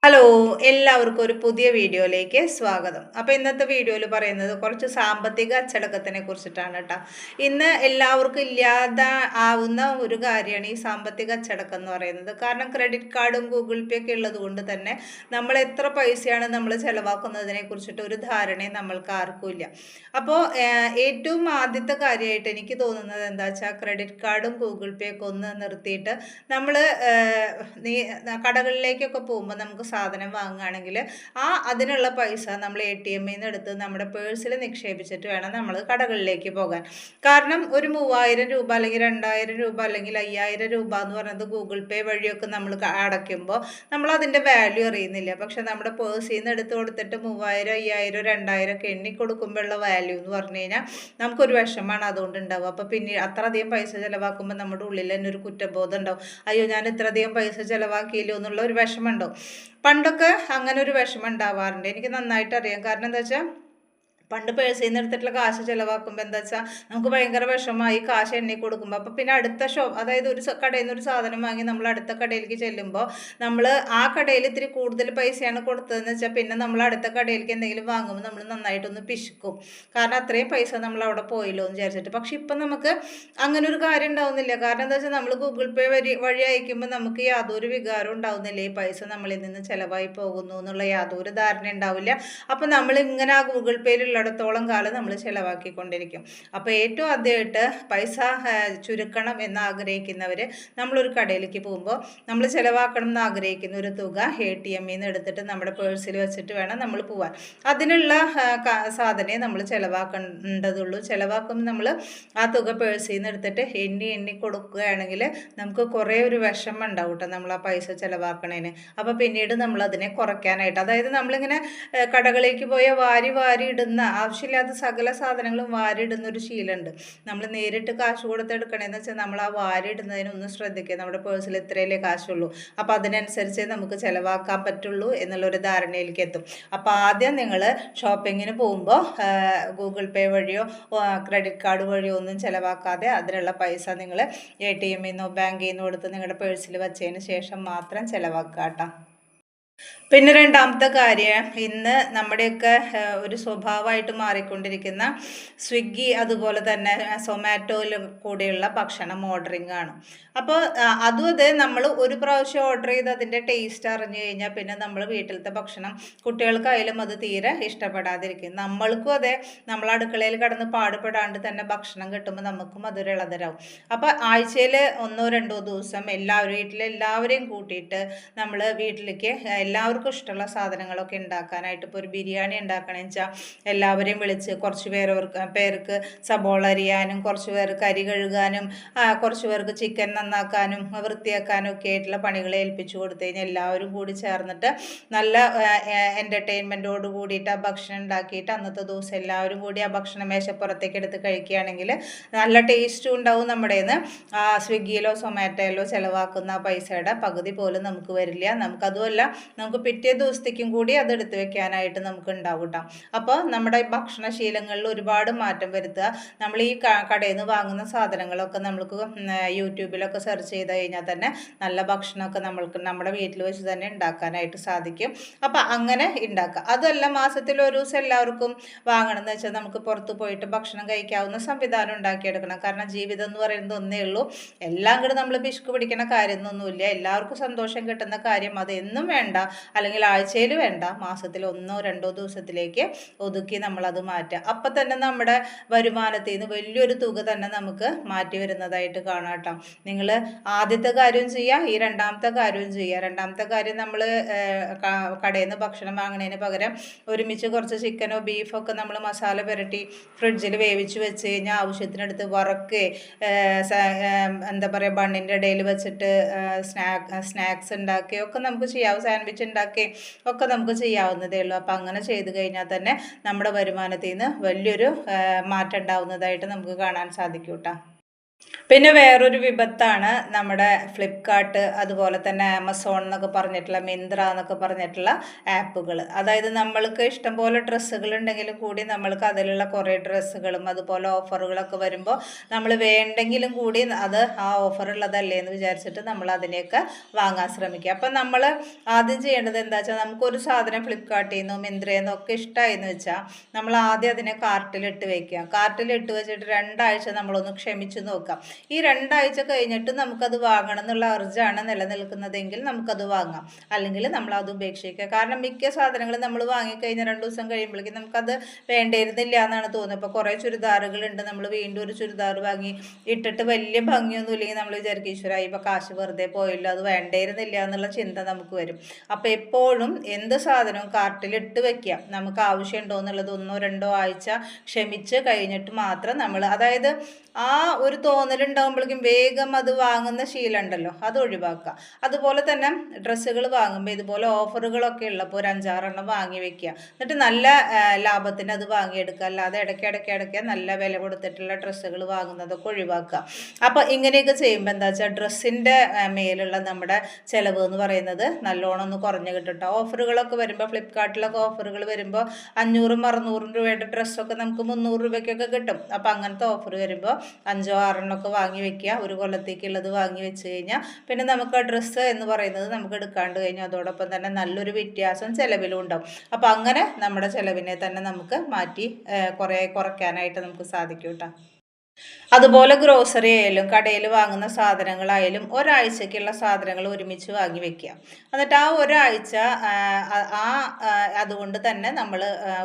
Hello, എല്ലാവർക്കും ഒരു പുതിയ വീഡിയോയിലേക്ക് സ്വാഗതം. അപ്പോൾ ഇന്നത്തെ വീഡിയോയിൽ പറയുന്നത് കുറച്ച് സാമ്പത്തിക അച്ചടക്കത്തിനെ കുറിച്ചിട്ടാണ് കേട്ടോ. ഇന്ന് എല്ലാവർക്കും ഇല്ലാതെ ആവുന്ന ഒരു കാര്യമാണ് ഈ സാമ്പത്തിക അച്ചടക്കം എന്ന് പറയുന്നത്. കാരണം ക്രെഡിറ്റ് കാർഡും ഗൂഗിൾ പേ ഒക്കെ ഉള്ളത് കൊണ്ട് തന്നെ നമ്മൾ എത്ര പൈസയാണ് നമ്മൾ ചിലവാക്കുന്നതിനെ കുറിച്ചിട്ട് ഒരു ധാരണയും നമ്മൾക്ക് ആർക്കും ഇല്ല. അപ്പോൾ ഏറ്റവും ആദ്യത്തെ കാര്യമായിട്ട് എനിക്ക് തോന്നുന്നത് എന്താ വെച്ചാൽ ക്രെഡിറ്റ് കാർഡും ഗൂഗിൾ പേ ഒക്കെ ഒന്ന് നിർത്തിയിട്ട് നമ്മൾ കടകളിലേക്കൊക്കെ പോകുമ്പോൾ നമുക്ക് സാധനം വാങ്ങുകയാണെങ്കിൽ അതിനുള്ള പൈസ നമ്മൾ ATM നിന്ന് എടുത്ത് നമ്മുടെ പേഴ്സിൽ നിക്ഷേപിച്ചിട്ട് വേണം നമ്മൾ കടകളിലേക്ക് പോകാൻ. കാരണം ഒരു 3000 രൂപ അല്ലെങ്കിൽ 2000 രൂപ അല്ലെങ്കിൽ 5000 രൂപ എന്ന് പറയുന്നത് ഗൂഗിൾ പേ വഴിയൊക്കെ നമ്മൾ അടയ്ക്കുമ്പോൾ നമ്മൾ അതിൻ്റെ വാല്യൂ അറിയുന്നില്ല. പക്ഷെ നമ്മുടെ പേഴ്സിൽ നിന്ന് എടുത്ത് കൊടുത്തിട്ട് 3000 5000 2000 ഒക്കെ എണ്ണി കൊടുക്കുമ്പോഴുള്ള വാല്യൂ എന്ന് പറഞ്ഞു കഴിഞ്ഞാൽ നമുക്കൊരു വിഷമമാണ് അതുകൊണ്ട് ഉണ്ടാവും. അപ്പോൾ പിന്നെ അത്രയധികം പൈസ ചിലവാക്കുമ്പോൾ നമ്മുടെ ഉള്ളിൽ തന്നെ ഒരു കുറ്റബോധം ഉണ്ടാവും. അയ്യോ, ഞാൻ ഇത്രയധികം പൈസ ചിലവാക്കിയില്ലോ എന്നുള്ള ഒരു വിഷമം ഉണ്ടാവും. പണ്ടൊക്കെ അങ്ങനെ ഒരു വിഷമം ഉണ്ടാവാറുണ്ട്. എനിക്ക് നന്നായിട്ട് അറിയാം. കാരണം എന്താ വെച്ചാൽ പണ്ട് പേഴ്സിൽ നിന്ന് എടുത്തിട്ടുള്ള കാശ് ചിലവാക്കുമ്പോൾ എന്താ വെച്ചാൽ നമുക്ക് ഭയങ്കര വിഷമമായി കാശ് എണ്ണി കൊടുക്കുമ്പോൾ. അപ്പോൾ പിന്നെ അടുത്ത അതായത് ഒരു കടയിൽ നിന്ന് ഒരു സാധനം വാങ്ങി നമ്മൾ അടുത്ത കടയിലേക്ക് ചെല്ലുമ്പോൾ നമ്മൾ ആ കടയിൽ ഇത്തിരി കൂടുതൽ പൈസയാണ് കൊടുത്തതെന്ന് വെച്ചാൽ പിന്നെ നമ്മൾ അടുത്ത കടയിലേക്ക് എന്തെങ്കിലും വാങ്ങുമ്പോൾ നമ്മൾ നന്നായിട്ടൊന്ന് പിശുക്കും. കാരണം അത്രയും പൈസ നമ്മൾ അവിടെ പോയല്ലോ എന്ന് വിചാരിച്ചിട്ട്. പക്ഷെ ഇപ്പം നമുക്ക് അങ്ങനെ ഒരു കാര്യം ഉണ്ടാവുന്നില്ല. കാരണം എന്താ വെച്ചാൽ നമ്മൾ ഗൂഗിൾ പേ വഴി അയക്കുമ്പോൾ നമുക്ക് യാതൊരു വികാരം ഉണ്ടാവുന്നില്ല. ഈ പൈസ നമ്മളിൽ നിന്ന് ചിലവായി പോകുന്നു എന്നുള്ള യാതൊരു ധാരണ ഉണ്ടാവില്ല. അപ്പം നമ്മൾ ഇങ്ങനെ ആ ഗൂഗിൾ പേയിലുള്ള ത്തോളം കാലം നമ്മൾ ചിലവാക്കിക്കൊണ്ടിരിക്കും. അപ്പോൾ ഏറ്റവും ആദ്യമായിട്ട് പൈസ ചുരുക്കണം എന്ന് ആഗ്രഹിക്കുന്നവർ നമ്മളൊരു കടയിലേക്ക് പോകുമ്പോൾ നമ്മൾ ചിലവാക്കണം എന്ന് ആഗ്രഹിക്കുന്ന ഒരു തുക ATM നിന്ന് എടുത്തിട്ട് നമ്മുടെ പേഴ്സിൽ വെച്ചിട്ട് വേണം നമ്മൾ പോകാൻ. അതിനുള്ള സാധനമേ നമ്മൾ ചിലവാക്കേണ്ടതുള്ളൂ. ചിലവാക്കുമ്പോൾ നമ്മൾ ആ തുക പേഴ്സിൽ നിന്ന് എടുത്തിട്ട് എണ്ണി കൊടുക്കുകയാണെങ്കിൽ നമുക്ക് കുറേ ഒരു വിഷമം ഉണ്ടാവും കേട്ടോ നമ്മൾ ആ പൈസ ചിലവാക്കണേന്. അപ്പോൾ പിന്നീട് നമ്മളതിനെ കുറയ്ക്കാനായിട്ട്, അതായത് നമ്മളിങ്ങനെ കടകളിലേക്ക് പോയ വാരി ഇടുന്ന ആവശ്യമില്ലാത്ത സകല സാധനങ്ങളും വാരിയിടുന്ന ഒരു ശീലമുണ്ട്. നമ്മൾ നേരിട്ട് കാശ് കൊടുത്തെടുക്കണമെന്ന് വെച്ചാൽ നമ്മൾ ആ വാരിയിടുന്നതിനൊന്നും ശ്രദ്ധിക്കുക. നമ്മുടെ പേഴ്സിൽ ഇത്രയല്ലേ കാശുള്ളൂ, അപ്പോൾ അതിനനുസരിച്ച് നമുക്ക് ചിലവാക്കാൻ പറ്റുള്ളൂ എന്നുള്ളൊരു ധാരണയിലേക്ക് എത്തും. അപ്പോൾ ആദ്യം നിങ്ങൾ ഷോപ്പിങ്ങിന് പോകുമ്പോൾ ഗൂഗിൾ പേ വഴിയോ ക്രെഡിറ്റ് കാർഡ് വഴിയോ ഒന്നും ചിലവാക്കാതെ അതിനുള്ള പൈസ നിങ്ങൾ ATM നിന്നോ ബാങ്കിൽ നിന്നോ എടുത്ത് നിങ്ങളുടെ പേഴ്സിൽ വെച്ചതിന് ശേഷം മാത്രം ചിലവാക്കുക കേട്ടോ. പിന്നെ രണ്ടാമത്തെ കാര്യം, ഇന്ന് നമ്മുടെയൊക്കെ ഒരു സ്വഭാവമായിട്ട് മാറിക്കൊണ്ടിരിക്കുന്ന സ്വിഗ്ഗി അതുപോലെ തന്നെ സൊമാറ്റോയിൽ കൂടെയുള്ള ഭക്ഷണം ഓർഡറിങ് ആണ്. അപ്പോൾ അതും അതെ, നമ്മൾ ഒരു പ്രാവശ്യം ഓർഡർ ചെയ്ത് അതിൻ്റെ ടേസ്റ്റ് അറിഞ്ഞു കഴിഞ്ഞാൽ പിന്നെ നമ്മൾ വീട്ടിലത്തെ ഭക്ഷണം കുട്ടികൾക്കായാലും അത് തീരെ ഇഷ്ടപ്പെടാതിരിക്കും. നമ്മൾക്കും അതെ, നമ്മൾ അടുക്കളയിൽ കിടന്ന് പാടുപെടാണ്ട് തന്നെ ഭക്ഷണം കിട്ടുമ്പോൾ നമുക്കും അതൊരു ഇളതരാവും. അപ്പോൾ ആഴ്ചയിൽ 1-2 ദിവസം വീട്ടിലെല്ലാവരെയും കൂട്ടിയിട്ട് നമ്മൾ വീട്ടിലേക്ക് എല്ലാവർക്കും ഇഷ്ടമുള്ള സാധനങ്ങളൊക്കെ ഉണ്ടാക്കാനായിട്ട്, ഇപ്പോൾ ഒരു ബിരിയാണി ഉണ്ടാക്കണമെന്ന് വെച്ചാൽ എല്ലാവരെയും വിളിച്ച് കുറച്ച് പേർക്ക് സബോള അരിയാനും, കുറച്ച് പേർക്ക് അരി കഴുകാനും, കുറച്ച് പേർക്ക് ചിക്കൻ നന്നാക്കാനും വൃത്തിയാക്കാനും ഒക്കെ ആയിട്ടുള്ള പണികളെ ഏൽപ്പിച്ചു കൊടുത്തു കഴിഞ്ഞാൽ എല്ലാവരും കൂടി ചേർന്നിട്ട് നല്ല എൻ്റർടൈൻമെൻറ്റോട് കൂടിയിട്ട് ആ ഭക്ഷണം ഉണ്ടാക്കിയിട്ട് അന്നത്തെ ദിവസം എല്ലാവരും കൂടി ആ ഭക്ഷണം മേശപ്പുറത്തേക്ക് എടുത്ത് കഴിക്കുകയാണെങ്കിൽ നല്ല ടേസ്റ്റും ഉണ്ടാവും. നമ്മുടെ നിന്ന് സ്വിഗ്ഗിയിലോ സൊമാറ്റോയിലോ ചിലവാക്കുന്ന പൈസയുടെ പകുതി പോലും നമുക്ക് വരില്ല. നമുക്കതുമല്ല, നമുക്ക് പിറ്റേ ദിവസത്തേക്കും കൂടി അത് എടുത്ത് വെക്കാനായിട്ട് നമുക്ക് ഉണ്ടാവും കേട്ടോ. അപ്പോൾ നമ്മുടെ ഭക്ഷണശീലങ്ങളിൽ ഒരുപാട് മാറ്റം വരുത്തുക. നമ്മൾ ഈ കടയിൽ നിന്ന് വാങ്ങുന്ന സാധനങ്ങളൊക്കെ നമുക്ക് യൂട്യൂബിലൊക്കെ സെർച്ച് ചെയ്ത് കഴിഞ്ഞാൽ തന്നെ നല്ല ഭക്ഷണമൊക്കെ നമ്മൾക്ക് നമ്മുടെ വീട്ടിൽ വെച്ച് തന്നെ ഉണ്ടാക്കാനായിട്ട് സാധിക്കും. അപ്പോൾ അങ്ങനെ ഉണ്ടാക്കുക. അതല്ല, മാസത്തിൽ ഒരു ദിവസം എല്ലാവർക്കും വാങ്ങണമെന്ന് വെച്ചാൽ നമുക്ക് പുറത്ത് പോയിട്ട് ഭക്ഷണം കഴിക്കാവുന്ന സംവിധാനം ഉണ്ടാക്കിയെടുക്കണം. കാരണം ജീവിതം എന്ന് പറയുന്നത് ഒന്നേ ഉള്ളൂ. എല്ലാം കൂടെ നമ്മൾ പിശുക്ക് പിടിക്കുന്ന കാര്യമൊന്നുമില്ല. എല്ലാവർക്കും സന്തോഷം കിട്ടുന്ന കാര്യം അത് എന്നും വേണ്ട, അല്ലെങ്കിൽ ആഴ്ചയിൽ വേണ്ട, മാസത്തിൽ 1-2 ദിവസത്തിലേക്ക് ഒതുക്കി നമ്മളത് മാറ്റുക. അപ്പം തന്നെ നമ്മുടെ വരുമാനത്തിൽ നിന്ന് വലിയൊരു തുക തന്നെ നമുക്ക് മാറ്റി വരുന്നതായിട്ട് കാണാം കേട്ടോ. നിങ്ങൾ ആദ്യത്തെ കാര്യം ചെയ്യുക, ഈ രണ്ടാമത്തെ കാര്യവും ചെയ്യുക. രണ്ടാമത്തെ കാര്യം, നമ്മൾ കടയിൽ നിന്ന് ഭക്ഷണം വാങ്ങുന്നതിന് പകരം ഒരുമിച്ച് കുറച്ച് ചിക്കനോ ബീഫോ ഒക്കെ നമ്മൾ മസാല പുരട്ടി ഫ്രിഡ്ജിൽ വേവിച്ച് വെച്ച് കഴിഞ്ഞാൽ ആവശ്യത്തിനടുത്ത് എന്താ പറയുക, ബണ്ണിൻ്റെ ഇടയിൽ വെച്ചിട്ട് സ്നാക്സ് ഉണ്ടാക്കുകയൊക്കെ നമുക്ക് ചെയ്യാം. സാൻഡ്വിച്ച് ഉണ്ടാക്കി ഒക്കെ നമുക്ക് ചെയ്യാവുന്നതേ ഉള്ളൂ. അപ്പോൾ അങ്ങനെ ചെയ്ത് കഴിഞ്ഞാൽ തന്നെ നമ്മുടെ വരുമാനത്തിൽ നിന്ന് വലിയൊരു മാറ്റം ഉണ്ടാവുന്നതായിട്ട് നമുക്ക് കാണാൻ സാധിക്കും കേട്ടോ. പിന്നെ വേറൊരു വിപത്താണ് നമ്മുടെ ഫ്ലിപ്കാർട്ട്, അതുപോലെ തന്നെ ആമസോൺ എന്നൊക്കെ പറഞ്ഞിട്ടുള്ള, മിന്ത്ര എന്നൊക്കെ പറഞ്ഞിട്ടുള്ള ആപ്പുകൾ. അതായത് നമ്മൾക്ക് ഇഷ്ടംപോലെ ഡ്രസ്സുകൾ ഉണ്ടെങ്കിലും കൂടി നമ്മൾക്ക് അതിലുള്ള കുറേ ഡ്രസ്സുകളും അതുപോലെ ഓഫറുകളൊക്കെ വരുമ്പോൾ നമ്മൾ വേണ്ടെങ്കിലും കൂടി അത് ആ ഓഫർ ഉള്ളതല്ലേ എന്ന് വിചാരിച്ചിട്ട് നമ്മൾ അതിനെയൊക്കെ വാങ്ങാൻ ശ്രമിക്കുക. അപ്പം നമ്മൾ ആദ്യം ചെയ്യേണ്ടത് എന്താ വെച്ചാൽ, നമുക്കൊരു സാധനം ഫ്ലിപ്കാർട്ടിൽ നിന്നോ മിന്ത്രയിൽ നിന്നോ ഒക്കെ ഇഷ്ടമായി എന്ന് വെച്ചാൽ നമ്മൾ ആദ്യം അതിനെ കാർട്ടിലിട്ട് വയ്ക്കുക. കാർട്ടിലിട്ട് വെച്ചിട്ട് 2 ആഴ്ച നമ്മളൊന്ന് ക്ഷമിച്ച് നോക്കാം. ഈ 2 ആഴ്ച കഴിഞ്ഞിട്ട് നമുക്കത് വാങ്ങണം എന്നുള്ള അർജാണ് നിലനിൽക്കുന്നതെങ്കിൽ നമുക്കത് വാങ്ങാം, അല്ലെങ്കിൽ നമ്മൾ അത് ഉപേക്ഷിക്കുക. കാരണം മിക്ക സാധനങ്ങളും നമ്മൾ വാങ്ങിക്കഴിഞ്ഞാൽ 2 ദിവസം കഴിയുമ്പോഴേക്കും നമുക്കത് വേണ്ടിയിരുന്നില്ല എന്നാണ് തോന്നുന്നത്. ഇപ്പോൾ കുറേ ചുരിദാറുകളുണ്ട്, നമ്മൾ വീണ്ടും ഒരു ചുരിദാർ വാങ്ങി ഇട്ടിട്ട് വലിയ ഭംഗിയൊന്നും ഇല്ലെങ്കിൽ നമ്മൾ വിചാരിക്കും ഈശ്വരായി ഇപ്പോൾ കാശ് വെറുതെ പോയല്ലോ, അത് വേണ്ടിയിരുന്നില്ല എന്നുള്ള ചിന്ത നമുക്ക് വരും. അപ്പോൾ എപ്പോഴും എന്ത് സാധനവും കാർട്ടിലിട്ട് വെക്കുക. നമുക്ക് ആവശ്യമുണ്ടോ എന്നുള്ളത് 1-2 ആഴ്ച ക്ഷമിച്ച് കഴിഞ്ഞിട്ട് മാത്രം നമ്മൾ, അതായത് ആ ഒരു തോന്നലുണ്ടാകുമ്പോഴേക്കും വേഗം അത് വാങ്ങുന്ന ശീലം ഉണ്ടല്ലോ, അത് ഒഴിവാക്കുക. അതുപോലെ തന്നെ ഡ്രസ്സുകൾ വാങ്ങുമ്പോൾ ഇതുപോലെ ഓഫറുകളൊക്കെ ഉള്ളപ്പോൾ ഒരു 5-6 എണ്ണം വാങ്ങി വെക്കുക. എന്നിട്ട് നല്ല ലാഭത്തിന് അത് വാങ്ങിയെടുക്കുക. അല്ലാതെ ഇടയ്ക്ക് നല്ല വില കൊടുത്തിട്ടുള്ള ഡ്രസ്സുകൾ വാങ്ങുന്നതൊക്കെ ഒഴിവാക്കുക. അപ്പോൾ ഇങ്ങനെയൊക്കെ ചെയ്യുമ്പോൾ എന്താ വെച്ചാൽ ഡ്രസ്സിൻ്റെ മേലുള്ള നമ്മുടെ ചിലവ് എന്ന് പറയുന്നത് നല്ലോണം ഒന്ന് കുറഞ്ഞ് കിട്ടും. ഓഫറുകളൊക്കെ വരുമ്പോൾ ഫ്ലിപ്കാർട്ടിലൊക്കെ ഓഫറുകൾ വരുമ്പോൾ 500-600 രൂപയുടെ ഡ്രസ്സൊക്കെ നമുക്ക് 300 രൂപയ്ക്കൊക്കെ കിട്ടും. അപ്പോൾ അങ്ങനത്തെ ഓഫർ വരുമ്പോൾ 5-6 എണ്ണമൊക്കെ വാങ്ങി വെക്കുക. ഒരു കൊല്ലത്തേക്കുള്ളത് വാങ്ങി വെച്ച് കഴിഞ്ഞാൽ പിന്നെ നമുക്ക് ആ ഡ്രസ്സ് എന്ന് പറയുന്നത് നമുക്ക് എടുക്കാണ്ട് കഴിഞ്ഞാൽ അതോടൊപ്പം തന്നെ നല്ലൊരു വ്യത്യാസം ചിലവിലും ഉണ്ടാവും. അപ്പോൾ അങ്ങനെ നമ്മുടെ ചിലവിനെ തന്നെ നമുക്ക് മാറ്റി കുറയ്ക്കാനായിട്ട് നമുക്ക് സാധിക്കും കേട്ടോ. അതുപോലെ ഗ്രോസറി ആയാലും കടയിൽ വാങ്ങുന്ന സാധനങ്ങളായാലും ഒരാഴ്ചക്കുള്ള സാധനങ്ങൾ ഒരുമിച്ച് വാങ്ങി വെക്കുക. എന്നിട്ട് ആ ഒരാഴ്ച അതുകൊണ്ട് തന്നെ നമ്മൾ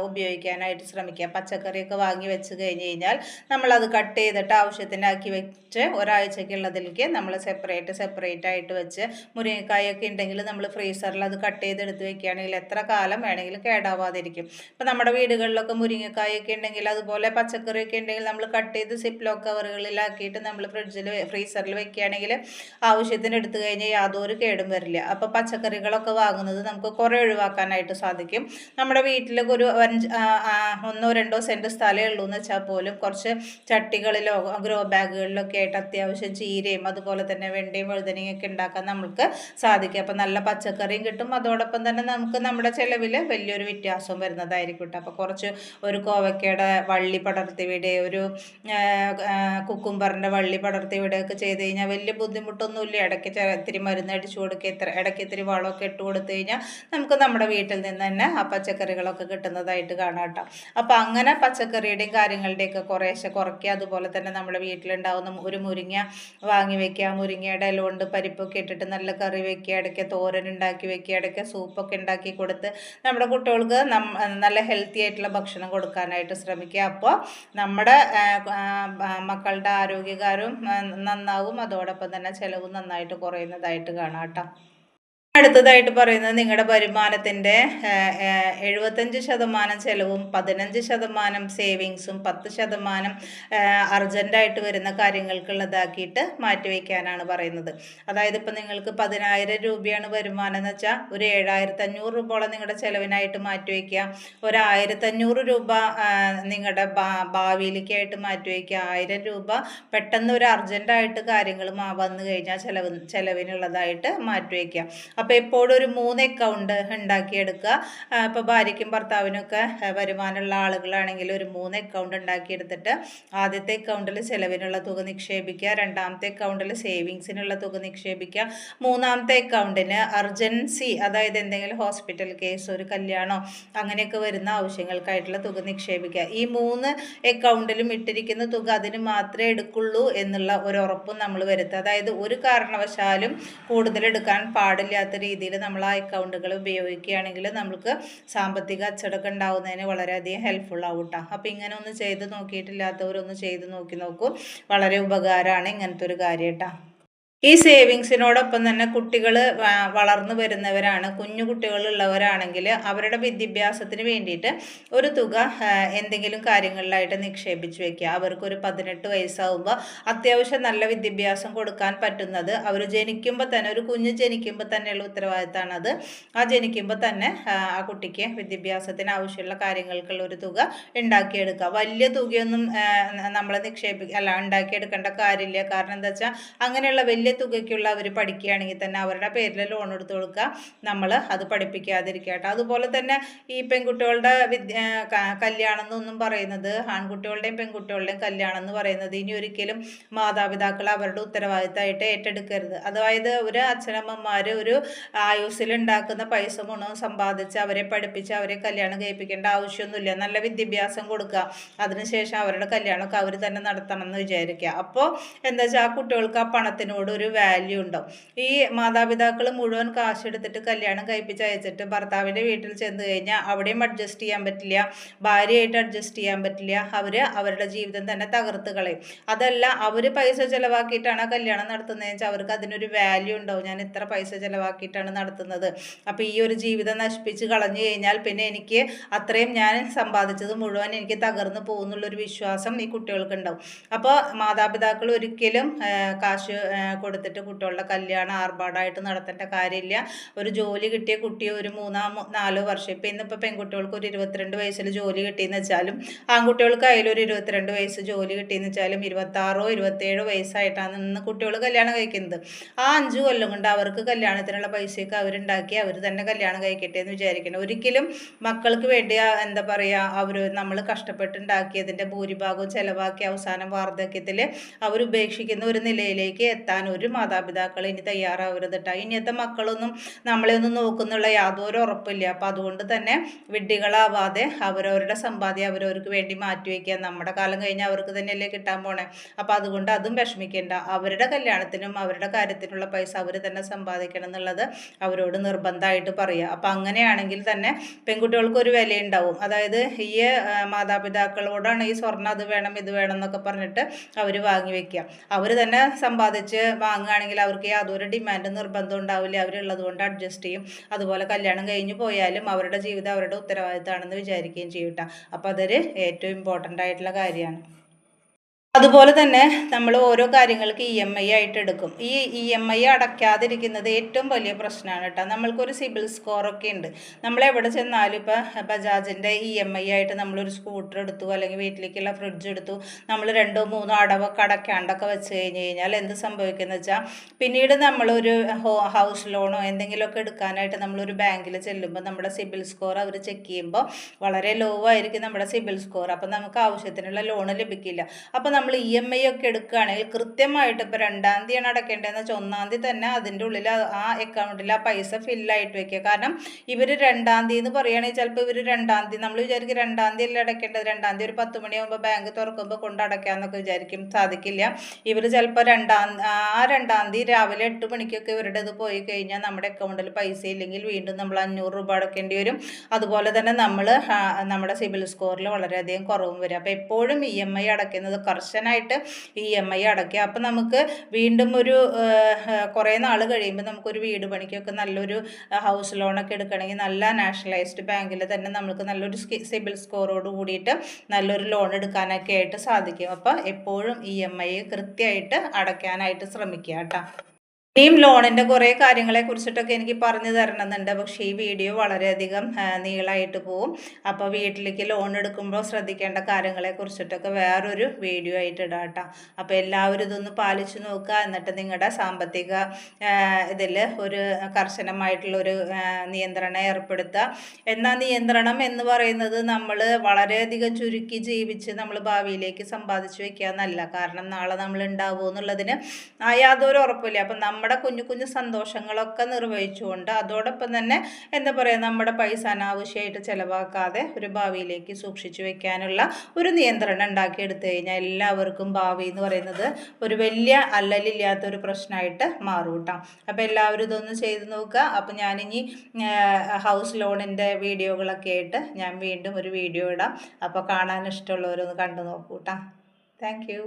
ഉപയോഗിക്കാനായിട്ട് ശ്രമിക്കുക. പച്ചക്കറിയൊക്കെ വാങ്ങി വെച്ച് കഴിഞ്ഞ് കഴിഞ്ഞാൽ നമ്മളത് കട്ട് ചെയ്തിട്ട് ആവശ്യത്തിനാക്കി വെച്ച് ഒരാഴ്ചക്കുള്ളതിലേക്ക് നമ്മൾ സെപ്പറേറ്റ് ആയിട്ട് വെച്ച്, മുരിങ്ങക്കായൊക്കെ ഉണ്ടെങ്കിൽ നമ്മൾ ഫ്രീസറിൽ അത് കട്ട് ചെയ്തെടുത്ത് വെക്കുകയാണെങ്കിൽ എത്ര കാലം വേണമെങ്കിലും കേടാവാതിരിക്കും. ഇപ്പം നമ്മുടെ വീടുകളിലൊക്കെ മുരിങ്ങക്കായൊക്കെ ഉണ്ടെങ്കിൽ, അതുപോലെ പച്ചക്കറിയൊക്കെ ഉണ്ടെങ്കിൽ നമ്മൾ കട്ട് ചെയ്ത് സിപ്ലോക്ക് കവറുകളിലാക്കിയിട്ട് നമ്മൾ ഫ്രീസറിൽ വെക്കുകയാണെങ്കിൽ ആവശ്യത്തിന് എടുത്തു കഴിഞ്ഞാൽ യാതൊരു കേടും വരില്ല. അപ്പോൾ പച്ചക്കറികളൊക്കെ വാങ്ങുന്നത് നമുക്ക് കുറേ ഒഴിവാക്കാനായിട്ട് സാധിക്കും. നമ്മുടെ വീട്ടിലൊക്കെ ഒരു 1-2 സെൻറ്റ് സ്ഥലമേ ഉള്ളൂ എന്ന് വെച്ചാൽ പോലും കുറച്ച് ചട്ടികളിലോ ഗ്രോ ബാഗുകളിലൊക്കെ ആയിട്ട് അത്യാവശ്യം ചീരയും അതുപോലെ തന്നെ വെണ്ടയും വഴുതനയൊക്കെ ഉണ്ടാക്കാൻ നമുക്ക് സാധിക്കും. അപ്പോൾ നല്ല പച്ചക്കറിയും കിട്ടും, അതോടൊപ്പം തന്നെ നമുക്ക് നമ്മുടെ ചിലവിൽ വലിയൊരു വ്യത്യാസവും വരുന്നതായിരിക്കും കേട്ടോ. അപ്പോൾ കുറച്ച് ഒരു കോവക്കയുടെ വള്ളി പടർത്തി വിടുക, ഒരു കുക്കുംബറിൻ്റെ വള്ളി പടർത്തി വിടുകയൊക്കെ ചെയ്ത് കഴിഞ്ഞാൽ വലിയ ബുദ്ധിമുട്ടൊന്നുമില്ല. ഇടയ്ക്ക് ഇത്തിരി മരുന്ന് അടിച്ചു കൊടുക്കുക, ഇടയ്ക്ക് ഇത്തിരി വളമൊക്കെ ഇട്ട് കൊടുത്തു കഴിഞ്ഞാൽ നമുക്ക് നമ്മുടെ വീട്ടിൽ നിന്ന് തന്നെ ആ പച്ചക്കറികളൊക്കെ കിട്ടുന്നതായിട്ട് കാണാം കേട്ടോ. അപ്പോൾ അങ്ങനെ പച്ചക്കറിയുടെയും കാര്യങ്ങളുടെയൊക്കെ കുറേശ്ശെ കുറയ്ക്കുക. അതുപോലെ തന്നെ നമ്മുടെ വീട്ടിലുണ്ടാവുന്ന ഒരു മുരിങ്ങ വാങ്ങി വെക്കുക, മുരിങ്ങയുടെ ഇല കൊണ്ട് പരിപ്പൊക്കെ ഇട്ടിട്ട് നല്ല കറി വെക്കുക, ഇടയ്ക്ക് തോരൻ ഉണ്ടാക്കി വെക്കുക, ഇടയ്ക്ക് സൂപ്പൊക്കെ ഉണ്ടാക്കി കൊടുത്ത് നമ്മുടെ കുട്ടികൾക്ക് നല്ല ഹെൽത്തി ആയിട്ടുള്ള ഭക്ഷണം കൊടുക്കാനായിട്ട് ശ്രമിക്കുക. അപ്പോൾ നമ്മുടെ മക്കളുടെ ആരോഗ്യകാര്യവും നന്നാവും, അതോടൊപ്പം തന്നെ ചിലവും നന്നായിട്ട് കുറയുന്നതായിട്ട് കാണാം കേട്ടോ. അടുത്തതായിട്ട് പറയുന്നത് നിങ്ങളുടെ വരുമാനത്തിൻ്റെ 75% ചിലവും 15% സേവിങ്സും 10% അർജൻറ്റായിട്ട് വരുന്ന കാര്യങ്ങൾക്കുള്ളതാക്കിയിട്ട് മാറ്റിവെക്കാനാണ് പറയുന്നത്. അതായത് ഇപ്പം നിങ്ങൾക്ക് 10,000 രൂപയാണ് വരുമാനം എന്ന് വെച്ചാൽ ഒരു 7,500 രൂപയോളം നിങ്ങളുടെ ചിലവിനായിട്ട് മാറ്റിവെക്കുക. ഒരു 1,500 രൂപ നിങ്ങളുടെ ഭാവിയിലേക്കായിട്ട് മാറ്റിവെക്കുക. 1000 രൂപ പെട്ടെന്ന് ഒരു അർജൻറ്റായിട്ട് കാര്യങ്ങൾ വന്നു കഴിഞ്ഞാൽ ചിലവിനുള്ളതായിട്ട് മാറ്റിവെക്കുക. അപ്പോൾ എപ്പോഴും ഒരു 3 അക്കൗണ്ട് ഉണ്ടാക്കിയെടുക്കുക. ഇപ്പോൾ ഭാര്യയ്ക്കും ഭർത്താവിനൊക്കെ വരുമാനമുള്ള ആളുകളാണെങ്കിൽ ഒരു 3 അക്കൗണ്ട് ഉണ്ടാക്കിയെടുത്തിട്ട് ആദ്യത്തെ അക്കൗണ്ടിൽ ചിലവിനുള്ള തുക നിക്ഷേപിക്കുക, രണ്ടാമത്തെ അക്കൗണ്ടിൽ സേവിങ്സിനുള്ള തുക നിക്ഷേപിക്കുക, മൂന്നാമത്തെ അക്കൗണ്ടിന് അർജൻസി, അതായത് എന്തെങ്കിലും ഹോസ്പിറ്റൽ കേസ്, ഒരു കല്യാണോ അങ്ങനെയൊക്കെ വരുന്ന ആവശ്യങ്ങൾക്കായിട്ടുള്ള തുക നിക്ഷേപിക്കുക. ഈ 3 അക്കൗണ്ടിലും ഇട്ടിരിക്കുന്ന തുക അതിന് മാത്രമേ എടുക്കുള്ളൂ എന്നുള്ള ഒരു ഉറപ്പും നമ്മൾ വരുത്തുക. അതായത് ഒരു കാരണവശാലും കൂടുതൽ എടുക്കാൻ പാടില്ലാത്ത രീതിയിൽ നമ്മൾ ആ അക്കൗണ്ടുകൾ ഉപയോഗിക്കുകയാണെങ്കിൽ നമുക്ക് സാമ്പത്തിക അച്ചടക്കം ഉണ്ടാവുന്നതിന് വളരെയധികം ഹെൽപ്ഫുൾ ആവും കേട്ടോ. അപ്പോൾ ഇങ്ങനെ ഒന്ന് ചെയ്ത് നോക്കിയിട്ടില്ലാത്തവരൊന്ന് ചെയ്ത് നോക്കൂ, വളരെ ഉപകാരമാണ് ഇങ്ങനത്തെ ഒരു കാര്യം കേട്ടോ. ഈ സേവിങ്സിനോടൊപ്പം തന്നെ കുട്ടികൾ വളർന്നു വരുന്നവരാണ്, കുഞ്ഞു കുട്ടികളുള്ളവരാണെങ്കിൽ അവരുടെ വിദ്യാഭ്യാസത്തിന് വേണ്ടിയിട്ട് ഒരു തുക എന്തെങ്കിലും കാര്യങ്ങളിലായിട്ട് നിക്ഷേപിച്ച് വെക്കുക. അവർക്കൊരു 18 വയസ്സാകുമ്പോൾ അത്യാവശ്യം നല്ല വിദ്യാഭ്യാസം കൊടുക്കാൻ പറ്റുന്നത് അവർ ജനിക്കുമ്പോൾ തന്നെ, ഒരു കുഞ്ഞ് ജനിക്കുമ്പോൾ തന്നെയുള്ള ഉത്തരവാദിത്തമാണ് അത്. ആ ജനിക്കുമ്പോൾ തന്നെ ആ കുട്ടിക്ക് വിദ്യാഭ്യാസത്തിന് ആവശ്യമുള്ള കാര്യങ്ങൾക്കുള്ള ഒരു തുക ഉണ്ടാക്കിയെടുക്കുക. വലിയ തുകയൊന്നും നമ്മൾ ഉണ്ടാക്കിയെടുക്കേണ്ട കാര്യമില്ല. കാരണം എന്താ വെച്ചാൽ അങ്ങനെയുള്ള വലിയ തുകയ്ക്കുള്ള അവർ പഠിക്കുകയാണെങ്കിൽ തന്നെ അവരുടെ പേരിൽ ലോൺ എടുത്ത് കൊടുക്കുക, നമ്മൾ അത് പഠിപ്പിക്കാതിരിക്കുക കേട്ടോ. അതുപോലെ തന്നെ ഈ പെൺകുട്ടികളുടെ കല്യാണം എന്നൊന്നും പറയുന്നത്, ആൺകുട്ടികളുടെയും പെൺകുട്ടികളുടെയും കല്യാണം എന്ന് പറയുന്നത് ഇനി ഒരിക്കലും മാതാപിതാക്കൾ അവരുടെ ഉത്തരവാദിത്തമായിട്ട് ഏറ്റെടുക്കരുത്. അതായത് ഒരു അച്ഛനമ്മമാർ ഒരു ആയുസ്സിൽ ഉണ്ടാക്കുന്ന പൈസ മുഴുവൻ സമ്പാദിച്ച് അവരെ പഠിപ്പിച്ച് അവരെ കല്യാണം കഴിപ്പിക്കേണ്ട ആവശ്യമൊന്നുമില്ല. നല്ല വിദ്യാഭ്യാസം കൊടുക്കുക, അതിനുശേഷം അവരുടെ കല്യാണമൊക്കെ അവർ തന്നെ നടത്തണം എന്ന് വിചാരിക്കുക. അപ്പോൾ എന്താ വെച്ചാൽ ആ കുട്ടികൾക്ക് ആ പണത്തിനോട് ഒരു വാല്യൂ ഉണ്ടാവും. ഈ മാതാപിതാക്കൾ മുഴുവൻ കാശെടുത്തിട്ട് കല്യാണം കഴിപ്പിച്ച് അയച്ചിട്ട് ഭർത്താവിൻ്റെ വീട്ടിൽ ചെന്ന് കഴിഞ്ഞാൽ അവിടെയും അഡ്ജസ്റ്റ് ചെയ്യാൻ പറ്റില്ല, ഭാര്യയായിട്ട് അഡ്ജസ്റ്റ് ചെയ്യാൻ പറ്റില്ല, അവരുടെ ജീവിതം തന്നെ തകർത്ത് കളയും. അതല്ല അവർ പൈസ ചിലവാക്കിയിട്ടാണ് ആ കല്യാണം നടത്തുന്നതെന്ന് വെച്ചാൽ അവർക്ക് അതിനൊരു വാല്യൂ ഉണ്ടാവും. ഞാൻ ഇത്ര പൈസ ചിലവാക്കിയിട്ടാണ് നടത്തുന്നത്, അപ്പോൾ ഈ ഒരു ജീവിതം നശിപ്പിച്ച് കളഞ്ഞു കഴിഞ്ഞാൽ പിന്നെ എനിക്ക് അത്രയും ഞാൻ സമ്പാദിച്ചത് മുഴുവൻ എനിക്ക് തകർന്നു പോകുന്നുള്ളൊരു വിശ്വാസം ഈ കുട്ടികൾക്ക് ഉണ്ടാവും. അപ്പോൾ മാതാപിതാക്കൾ ഒരിക്കലും കാശ് കൊടുത്തിട്ട് കുട്ടികളുടെ കല്യാണം ആർഭാടമായിട്ട് നടത്തേണ്ട കാര്യമില്ല. ഒരു ജോലി കിട്ടിയ കുട്ടിയെ ഒരു 3-4 വർഷം, ഇപ്പം ഇന്നിപ്പോൾ പെൺകുട്ടികൾക്ക് ഒരു 22 വയസ്സിൽ ജോലി കിട്ടിയെന്ന് വെച്ചാലും ആൺകുട്ടികൾക്ക് അതിലൊരു 22 വയസ്സ് ജോലി കിട്ടിയെന്ന് വെച്ചാലും 26-27 വയസ്സായിട്ടാണ് ഇന്ന് കുട്ടികൾ കല്യാണം കഴിക്കുന്നത്. ആ 5 കൊല്ലം കൊണ്ട് അവർക്ക് കല്യാണത്തിനുള്ള പൈസയൊക്കെ അവരുണ്ടാക്കി അവർ തന്നെ കല്യാണം കഴിക്കട്ടെ എന്ന് വിചാരിക്കണം. ഒരിക്കലും മക്കൾക്ക് വേണ്ടി എന്താ പറയുക, നമ്മൾ കഷ്ടപ്പെട്ടുണ്ടാക്കിയതിൻ്റെ ഭൂരിഭാഗവും ചിലവാക്കി അവസാനം വാർദ്ധക്യത്തിൽ അവരുപേക്ഷിക്കുന്ന ഒരു നിലയിലേക്ക് എത്താൻ ഒരു മാതാപിതാക്കൾ ഇനി തയ്യാറാവരുത് കേട്ടോ. ഇനിയത്തെ മക്കളൊന്നും നമ്മളെ ഒന്നും നോക്കുന്നുള്ള യാതൊരു ഉറപ്പില്ല. അപ്പം അതുകൊണ്ട് തന്നെ വിഡ്ഢികളാവാതെ അവരവരുടെ സമ്പാദ്യം അവരവർക്ക് വേണ്ടി മാറ്റിവെക്കുക. നമ്മുടെ കാലം കഴിഞ്ഞാൽ അവർക്ക് തന്നെയല്ലേ കിട്ടാൻ പോണേ. അപ്പം അതുകൊണ്ട് അതും വിഷമിക്കേണ്ട. അവരുടെ കല്യാണത്തിനും അവരുടെ കാര്യത്തിനുള്ള പൈസ അവർ തന്നെ സമ്പാദിക്കണം എന്നുള്ളത് അവരോട് നിർബന്ധമായിട്ട് പറയുക. അപ്പം അങ്ങനെയാണെങ്കിൽ തന്നെ പെൺകുട്ടികൾക്ക് ഒരു വിലയുണ്ടാവും. അതായത് ഈ മാതാപിതാക്കളോടാണ് ഈ സ്വർണ്ണം അത് വേണം ഇത് വേണം എന്നൊക്കെ പറഞ്ഞിട്ട് അവർ വാങ്ങി വെക്കുക. അവർ തന്നെ സമ്പാദിച്ച് വാങ്ങുകയാണെങ്കിൽ അവർക്ക് യാതൊരു ഡിമാൻഡ് നിർബന്ധം ഉണ്ടാവില്ല. അവരുള്ളത് കൊണ്ട് അഡ്ജസ്റ്റ് ചെയ്യും. അതുപോലെ കല്യാണം കഴിഞ്ഞ് പോയാലും അവരുടെ ജീവിതം അവരുടെ ഉത്തരവാദിത്തമാണെന്ന് വിചാരിക്കുകയും ചെയ്യും കേട്ടോ. അപ്പോൾ അതൊരു ഏറ്റവും ഇമ്പോർട്ടൻ്റ് ആയിട്ടുള്ള കാര്യമാണ്. അതുപോലെ തന്നെ നമ്മൾ ഓരോ കാര്യങ്ങൾക്ക് EMI ആയിട്ട് എടുക്കും. ഈ EMI അടയ്ക്കാതിരിക്കുന്നത് ഏറ്റവും വലിയ പ്രശ്നമാണ് കേട്ടോ. നമ്മൾക്കൊരു സിബിൽ സ്കോറൊക്കെ ഉണ്ട്. നമ്മളെവിടെ ചെന്നാലും ഇപ്പോൾ ബജാജിൻ്റെ EMI ആയിട്ട് നമ്മളൊരു സ്കൂട്ടർ എടുത്തു, അല്ലെങ്കിൽ വീട്ടിലേക്കുള്ള ഫ്രിഡ്ജ് എടുത്തു, നമ്മൾ 2-3 അടവൊക്കെ അടയ്ക്കാണ്ടൊക്കെ വെച്ച് കഴിഞ്ഞാൽ എന്ത് സംഭവിക്കുന്നത് വെച്ചാൽ പിന്നീട് നമ്മളൊരു ഹൗസ് ലോണോ എന്തെങ്കിലുമൊക്കെ എടുക്കാനായിട്ട് നമ്മളൊരു ബാങ്കിൽ ചെല്ലുമ്പോൾ നമ്മുടെ സിബിൽ സ്കോർ അവർ ചെക്ക് ചെയ്യുമ്പോൾ വളരെ ലോ ആയിരിക്കും നമ്മുടെ സിബിൽ സ്കോർ. അപ്പം നമുക്ക് ആവശ്യത്തിനുള്ള ലോൺ ലഭിക്കില്ല. അപ്പോൾ നമ്മൾ EMI ഒക്കെ എടുക്കുകയാണെങ്കിൽ കൃത്യമായിട്ട് ഇപ്പോൾ 2-ാം തീയതിയാണ് അടയ്ക്കേണ്ടതെന്ന് വെച്ചാൽ 1-ാം തീയതി തന്നെ അതിൻ്റെ ഉള്ളിൽ ആ അക്കൗണ്ടിൽ ആ പൈസ ഫില്ലായിട്ട് വെക്കുക. കാരണം ഇവർ 2-ാം തീയതി എന്ന് പറയുകയാണെങ്കിൽ ചിലപ്പോൾ ഇവർ 2-ാം തീയതി നമ്മൾ വിചാരിക്കും 2-ാം തീയതി അല്ലേ അടയ്ക്കേണ്ടത്, 2-ാം തീയതി ഒരു 10 മണിയാകുമ്പോൾ ബാങ്ക് തുറക്കുമ്പോൾ കൊണ്ട് അടയ്ക്കാമെന്നൊക്കെ വിചാരിക്കും. സാധിക്കില്ല. ഇവർ ചിലപ്പോൾ 2-ാം തീയതി രാവിലെ 8 മണിക്കൊക്കെ ഇവരുടെ ഇത് പോയി കഴിഞ്ഞാൽ നമ്മുടെ അക്കൗണ്ടിൽ പൈസ ഇല്ലെങ്കിൽ വീണ്ടും നമ്മൾ 500 രൂപ അടയ്ക്കേണ്ടി വരും. അതുപോലെ തന്നെ നമ്മുടെ സിബിൽ സ്കോറിൽ വളരെയധികം കുറവും വരും. അപ്പോൾ എപ്പോഴും EMI അടയ്ക്കുന്നത് കർശനമായിട്ട് EMI അടയ്ക്കുക. അപ്പം നമുക്ക് വീണ്ടും ഒരു കുറേ നാൾ കഴിയുമ്പോൾ നമുക്കൊരു വീട് പണിക്കൊക്കെ നല്ലൊരു ഹൗസ് ലോണൊക്കെ എടുക്കണമെങ്കിൽ നല്ല നാഷണലൈസ്ഡ് ബാങ്കിൽ തന്നെ നമുക്ക് നല്ലൊരു സിബിൽ സ്കോറോട് കൂടിയിട്ട് നല്ലൊരു ലോൺ എടുക്കാനൊക്കെ ആയിട്ട് സാധിക്കും. അപ്പോൾ എപ്പോഴും EMI കൃത്യമായിട്ട് അടയ്ക്കാനായിട്ട് ശ്രമിക്കുക കേട്ടോ. ഇനിയും ലോണിൻ്റെ കുറേ കാര്യങ്ങളെ കുറിച്ചിട്ടൊക്കെ എനിക്ക് പറഞ്ഞു തരണമെന്നുണ്ട്. പക്ഷേ ഈ വീഡിയോ വളരെയധികം നീളമായിട്ട് പോവും. അപ്പോൾ വീട്ടിലേക്ക് ലോൺ എടുക്കുമ്പോൾ ശ്രദ്ധിക്കേണ്ട കാര്യങ്ങളെ കുറിച്ചിട്ടൊക്കെ വേറൊരു വീഡിയോ ആയിട്ട് ഇടാം കേട്ടോ. അപ്പോൾ എല്ലാവരും ഇതൊന്ന് പാലിച്ചു നോക്കുക. എന്നിട്ട് നിങ്ങളുടെ സാമ്പത്തിക ഇതിൽ ഒരു കർശനമായിട്ടുള്ളൊരു നിയന്ത്രണം ഏർപ്പെടുത്തുക. എന്നാൽ നിയന്ത്രണം എന്ന് പറയുന്നത് നമ്മൾ വളരെയധികം ചുരുക്കി ജീവിച്ച് നമ്മൾ ഭാവിയിലേക്ക് സമ്പാദിച്ചു വെക്കുക എന്നല്ല. കാരണം നാളെ നമ്മൾ ഉണ്ടാവുമോ എന്നുള്ളതിന് യാതൊരു ഉറപ്പില്ല. അപ്പം നമ്മുടെ കുഞ്ഞു കുഞ്ഞു സന്തോഷങ്ങളൊക്കെ നിർവഹിച്ചുകൊണ്ട് അതോടൊപ്പം തന്നെ എന്താ പറയുക, നമ്മുടെ പൈസ അനാവശ്യമായിട്ട് ചിലവാക്കാതെ ഒരു ഭാവിയിലേക്ക് സൂക്ഷിച്ചു വെക്കാനുള്ള ഒരു നിയന്ത്രണം ഉണ്ടാക്കിയെടുത്തു കഴിഞ്ഞാൽ എല്ലാവർക്കും ഭാവി എന്ന് പറയുന്നത് ഒരു വലിയ അല്ലലില്ലാത്തൊരു പ്രശ്നമായിട്ട് മാറും കേട്ടോ. അപ്പോൾ എല്ലാവരും ഇതൊന്ന് ചെയ്ത് നോക്കുക. അപ്പോൾ ഞാനിനി ഹൗസ് ലോണിൻ്റെ വീഡിയോകളൊക്കെ ആയിട്ട് ഞാൻ വീണ്ടും ഒരു വീഡിയോ ഇടാം. അപ്പോൾ കാണാൻ ഇഷ്ടമുള്ളവരൊന്ന് കണ്ടു നോക്കൂ കേട്ടോ. Thank you.